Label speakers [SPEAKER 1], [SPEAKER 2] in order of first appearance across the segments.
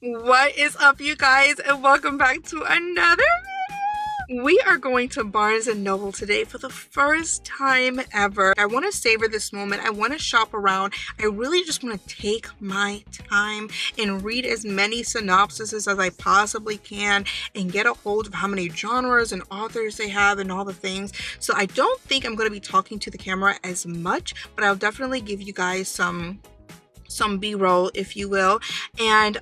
[SPEAKER 1] What is up, you guys, and welcome back to another video. We are going to Barnes and Noble today for the first time ever. I want to savor this moment. I want to shop around. I really just want to take my time and read as many synopsises as I possibly can and get a hold of how many genres and authors they have and all the things. So I don't think I'm going to be talking to the camera as much, but I'll definitely give you guys some b-roll, if you will. And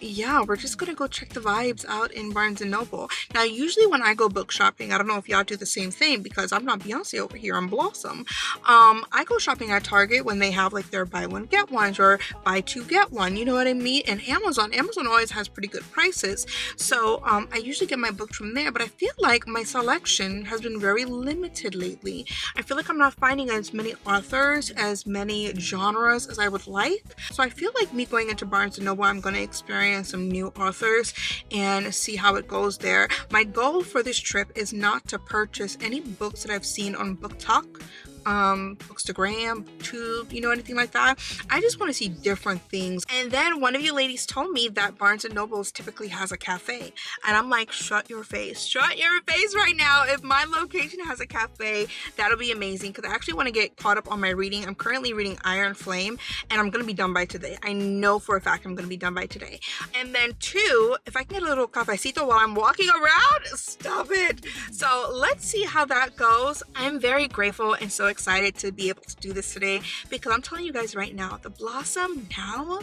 [SPEAKER 1] yeah, we're just gonna go check the vibes out in Barnes and Noble. Now usually when I go book shopping, I don't know if y'all do the same thing because I'm not Beyonce over here, I'm Blossom. I go shopping at Target when they have like their buy one get ones or buy two get one, you know what I mean? And Amazon always has pretty good prices, so I usually get my books from there. But I feel like my selection has been very limited lately. I feel like I'm not finding as many authors, as many genres as I would like. So I feel like me going into Barnes & Noble, I'm going to experience some new authors and see how it goes there. My goal for this trip is not to purchase any books that I've seen on BookTok, Bookstagram, Tube, you know, anything like that. I just want to see different things. And then one of you ladies told me that Barnes and Nobles typically has a cafe, and I'm like, shut your face right now. If my location has a cafe, that'll be amazing, because I actually want to get caught up on my reading. I'm currently reading Iron Flame, and I'm gonna be done by today. I know for a fact I'm gonna be done by today. And then two, if I can get a little cafecito while I'm walking around, stop it. So let's see how that goes. I'm very grateful and so excited to be able to do this today, because I'm telling you guys right now, the Blossom now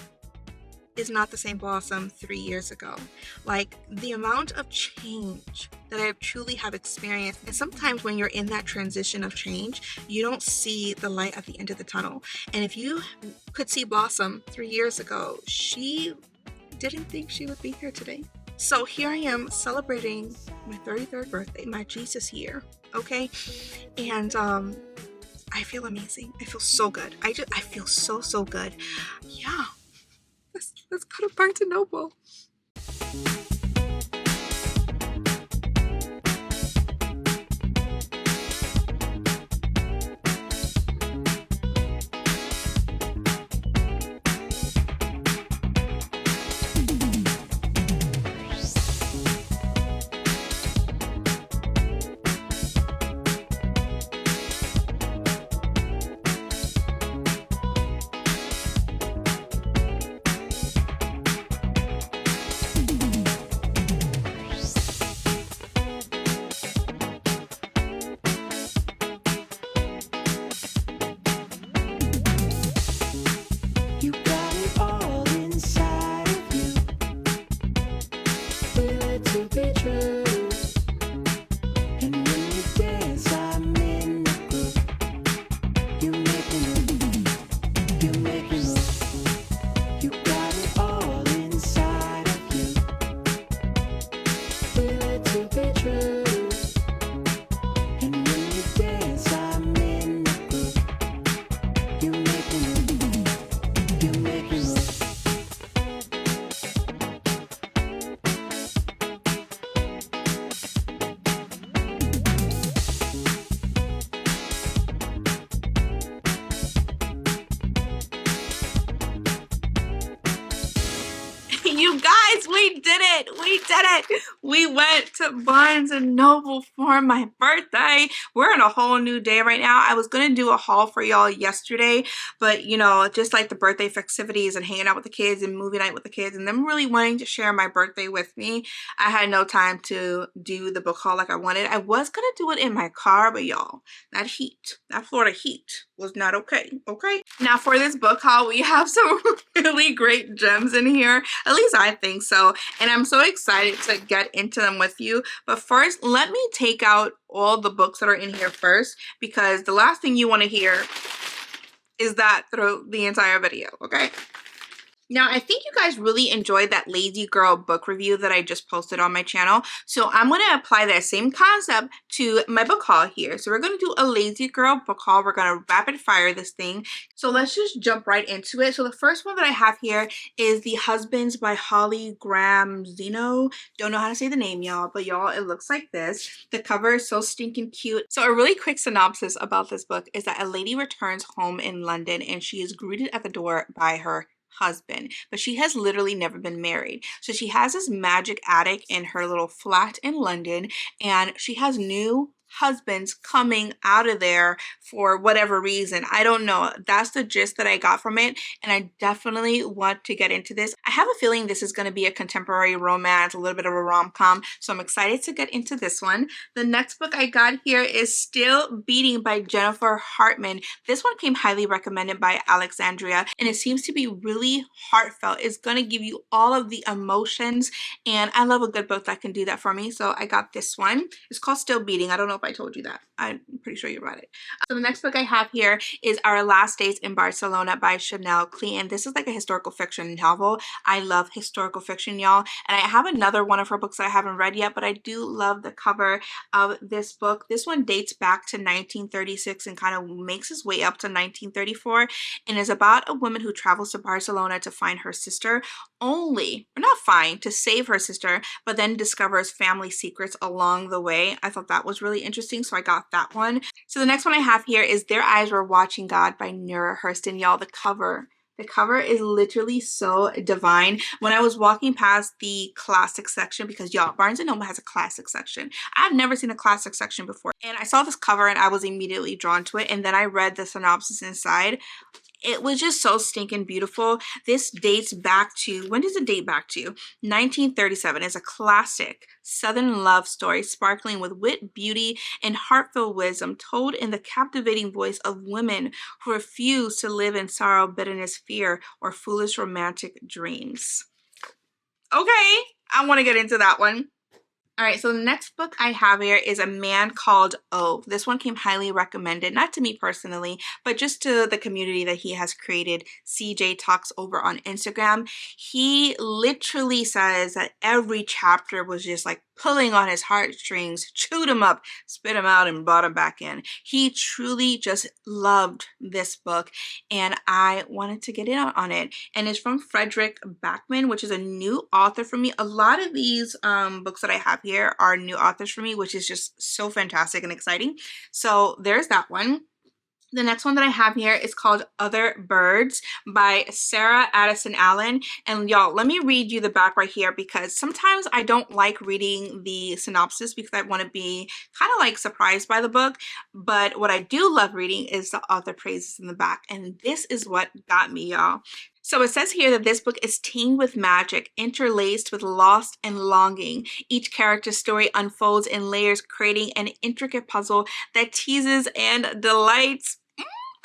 [SPEAKER 1] is not the same Blossom 3 years ago. Like, the amount of change that I truly have experienced, and sometimes when you're in that transition of change, you don't see the light at the end of the tunnel. And if you could see Blossom 3 years ago, she didn't think she would be here today. So here I am celebrating my 33rd birthday, my Jesus year, okay? And I feel amazing. I feel so good. I feel so good. Yeah. Let's go to Barnes and Noble. You guys, we did it. We went to Barnes and Noble for my birthday. We're in a whole new day right now. I was gonna do a haul for y'all yesterday, but you know, just like the birthday festivities and hanging out with the kids and movie night with the kids and them really wanting to share my birthday with me, I had no time to do the book haul like I wanted. I was gonna do it in my car, but y'all, that Florida heat was not okay. Now for this book haul, we have some really great gems in here. At least I think so. And I'm so excited to get into them with you. But first, let me take out all the books that are in here first, because the last thing you want to hear is that through the entire video, okay? Now, I think you guys really enjoyed that Lazy Girl book review that I just posted on my channel. So I'm going to apply that same concept to my book haul here. So we're going to do a Lazy Girl book haul. We're going to rapid fire this thing. So let's just jump right into it. So the first one that I have here is The Husbands by Holly Graham Zeno. Don't know how to say the name, y'all, but y'all, it looks like this. The cover is so stinking cute. So a really quick synopsis about this book is that a lady returns home in London and she is greeted at the door by her husband, but she has literally never been married. So she has this magic attic in her little flat in London, and she has new husbands coming out of there for whatever reason. I don't know. That's the gist that I got from it, and I definitely want to get into this. I have a feeling this is going to be a contemporary romance, a little bit of a rom-com, so I'm excited to get into this one. The next book I got here is Still Beating by Jennifer Hartman. This one came highly recommended by Alexandria, and it seems to be really heartfelt. It's going to give you all of the emotions, and I love a good book that can do that for me, so I got this one. It's called Still Beating. I don't know if I told you that. I'm pretty sure you read it. So the next book I have here is Our Last Days in Barcelona by Chanel Clean. This is like a historical fiction novel. I love historical fiction, y'all. And I have another one of her books that I haven't read yet, but I do love the cover of this book. This one dates back to 1936 and kind of makes its way up to 1934, and is about a woman who travels to Barcelona to find her sister, only, or not find, to save her sister, but then discovers family secrets along the way. I thought that was really interesting, so I got that one. So the next one I have here is Their Eyes Were Watching God by Nora Hurston. Y'all, the cover is literally so divine. When I was walking past the classic section, because y'all, Barnes & Noble has a classic section. I've never seen a classic section before. And I saw this cover and I was immediately drawn to it. And then I read the synopsis inside. It was just so stinking beautiful. This dates back to, when does it date back to? 1937. It's a classic Southern love story sparkling with wit, beauty, and heartfelt wisdom, told in the captivating voice of women who refuse to live in sorrow, bitterness, fear, or foolish romantic dreams. Okay, I want to get into that one. All right, so the next book I have here is A Man Called O. This one came highly recommended, not to me personally, but just to the community that he has created, CJ Talks, over on Instagram. He literally says that every chapter was just like pulling on his heartstrings, chewed him up, spit him out, and brought him back in. He truly just loved this book, and I wanted to get in on it. And it's from Frederick Backman, which is a new author for me. A lot of these books that I have here are new authors for me, which is just so fantastic and exciting. So there's that one. The next one that I have here is called Other Birds by Sarah Addison Allen. And y'all, let me read you the back right here, because sometimes I don't like reading the synopsis because I want to be kind of like surprised by the book. But what I do love reading is the author praises in the back. And this is what got me, y'all. So it says here that this book is teemed with magic, interlaced with lost and longing. Each character's story unfolds in layers, creating an intricate puzzle that teases and delights.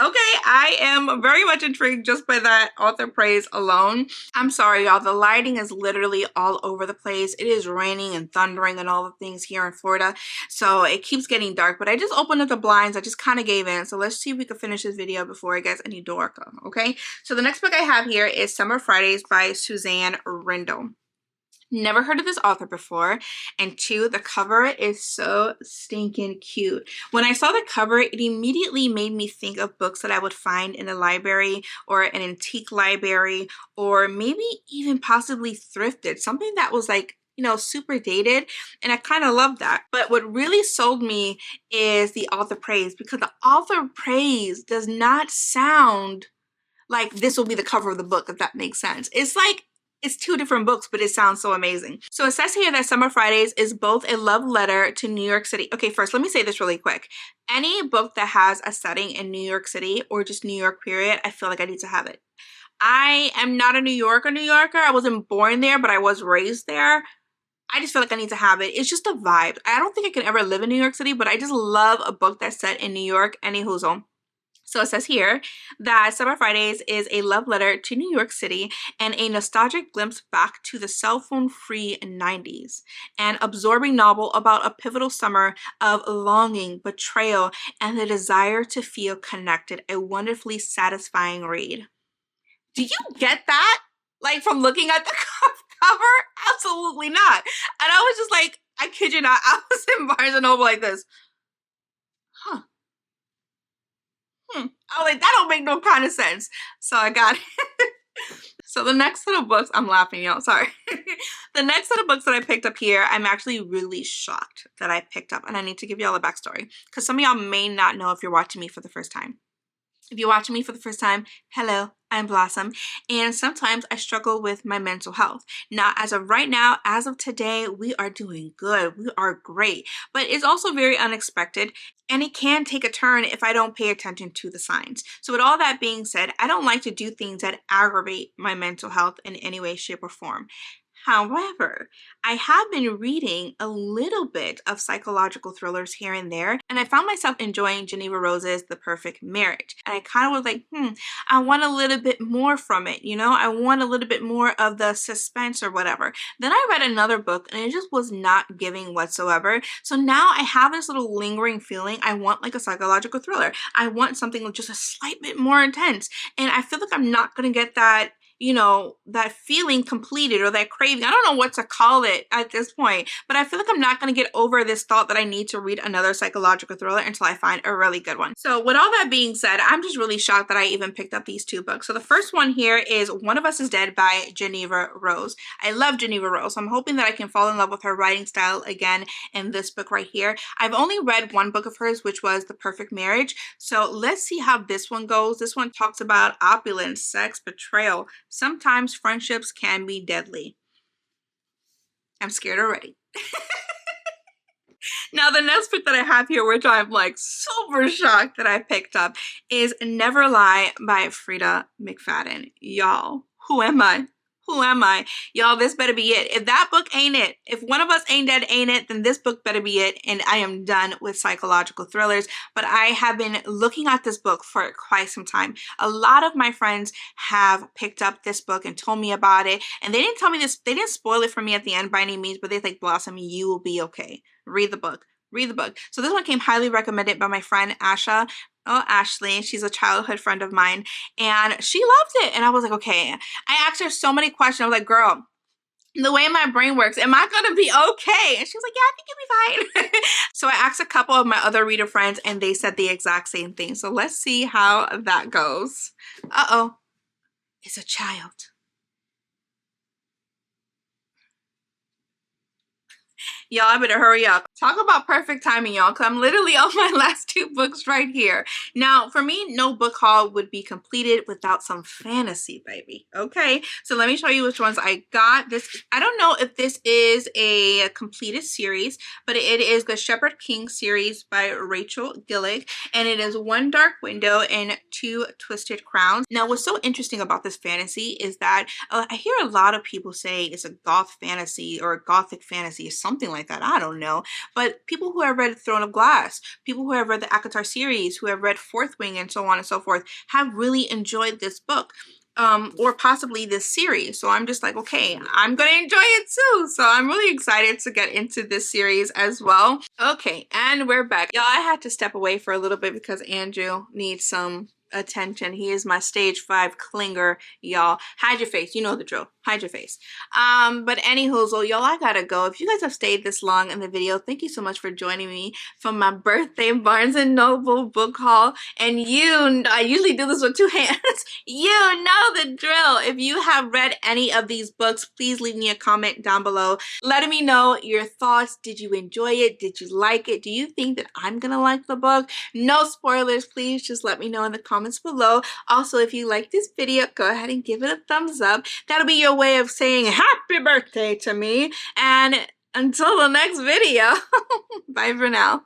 [SPEAKER 1] Okay, I am very much intrigued just by that author praise alone. I'm sorry, y'all. The lighting is literally all over the place. It is raining and thundering and all the things here in Florida, so it keeps getting dark. But I just opened up the blinds. I just kind of gave in. So let's see if we can finish this video before it gets any darker, okay? So the next book I have here is Summer Fridays by Suzanne Rindle. Never heard of this author before, and two, the cover is so stinking cute. When I saw the cover, it immediately made me think of books that I would find in a library or an antique library, or maybe even possibly thrifted, something that was like, you know, super dated, and I kind of love that. But what really sold me is the author praise, because the author praise does not sound like this will be the cover of the book, if that makes sense. It's like it's two different books, but it sounds so amazing. So it says here that Summer Fridays is both a love letter to New York City. Okay, first, let me say this really quick. Any book that has a setting in New York City or just New York period, I feel like I need to have it. I am not a New Yorker. I wasn't born there, but I was raised there. I just feel like I need to have it. It's just a vibe. I don't think I could ever live in New York City, but I just love a book that's set in New York, any hoozle. So it says here that Summer Fridays is a love letter to New York City and a nostalgic glimpse back to the cell phone-free 90s. An absorbing novel about a pivotal summer of longing, betrayal, and the desire to feel connected. A wonderfully satisfying read. Do you get that? Like, from looking at the cover? Absolutely not. And I was just like, I kid you not, I was in Barnes & Noble like this. Huh. I was like, that don't make no kind of sense. So I got it. So the next set of books, I'm laughing, y'all, sorry. The next set of books that I picked up here, I'm actually really shocked that I picked up. And I need to give y'all a backstory, because some of y'all may not know if you're watching me for the first time. If you're watching me for the first time, hello, I'm Blossom, and sometimes I struggle with my mental health. Now, as of right now, as of today, we are doing good. We are great, but it's also very unexpected, and it can take a turn if I don't pay attention to the signs. So with all that being said, I don't like to do things that aggravate my mental health in any way, shape, or form. However, I have been reading a little bit of psychological thrillers here and there, and I found myself enjoying Geneva Rose's The Perfect Marriage. And I kind of was like, I want a little bit more from it, you know? I want a little bit more of the suspense or whatever. Then I read another book and it just was not giving whatsoever. So now I have this little lingering feeling I want like a psychological thriller. I want something with just a slight bit more intense. And I feel like I'm not going to get that, you know, that feeling completed or that craving. I don't know what to call it at this point, but I feel like I'm not going to get over this thought that I need to read another psychological thriller until I find a really good one. So with all that being said, I'm just really shocked that I even picked up these two books. So the first one here is One of Us is Dead by Geneva Rose. I love Geneva Rose. So I'm hoping that I can fall in love with her writing style again in this book right here. I've only read one book of hers, which was The Perfect Marriage. So let's see how this one goes. This one talks about opulence, sex, betrayal. Sometimes friendships can be deadly. I'm scared already. Now, the next book that I have here, which I'm like super shocked that I picked up, is Never Lie by Frida McFadden. Y'all, who am I? Who am I? Y'all, this better be it. If that book ain't it, if One of Us Ain't Dead ain't it, then this book better be it, and I am done with psychological thrillers. But I have been looking at this book for quite some time. A lot of my friends have picked up this book and told me about it, and they didn't tell me this, they didn't spoil it for me at the end by any means, but they're like, Blossom, you will be okay. Read the book. Read the book. So this one came highly recommended by my friend Asha. Oh, Ashley, she's a childhood friend of mine, and she loved it. And I was like, okay. I asked her so many questions. I was like, girl, the way my brain works, am I gonna be okay? And she was like, yeah, I think you'll be fine. So I asked a couple of my other reader friends and they said the exact same thing. So let's see how that goes. Uh-oh, it's a child. Y'all, I better hurry up. Talk about perfect timing, y'all, because I'm literally on my last two books right here. Now, for me, no book haul would be completed without some fantasy, baby. Okay, so let me show you which ones I got. This, I don't know if this is a completed series, but it is the Shepherd King series by Rachel Gillig, and it is One Dark Window and Two Twisted Crowns. Now, what's so interesting about this fantasy is that I hear a lot of people say it's a goth fantasy or a gothic fantasy or something like that. I don't know. But people who have read Throne of Glass, people who have read the ACOTAR series, who have read Fourth Wing and so on and so forth, have really enjoyed this book. Or possibly this series. So I'm just like, okay, I'm gonna enjoy it too. So I'm really excited to get into this series as well. Okay, and we're back. Y'all, I had to step away for a little bit because Andrew needs some attention. He is my stage 5 clinger, y'all. Hide your face. You know the drill. Hide your face. But anywho, so y'all, I gotta go. If you guys have stayed this long in the video, thank you so much for joining me for my birthday Barnes & Noble book haul. And I usually do this with 2 hands. You know the drill. If you have read any of these books, please leave me a comment down below letting me know your thoughts. Did you enjoy it? Did you like it? Do you think that I'm gonna like the book? No spoilers, please. Just let me know in the comments below. Also, if you like this video, go ahead and give it a thumbs up. That'll be your way of saying happy birthday to me. And until the next video, bye for now.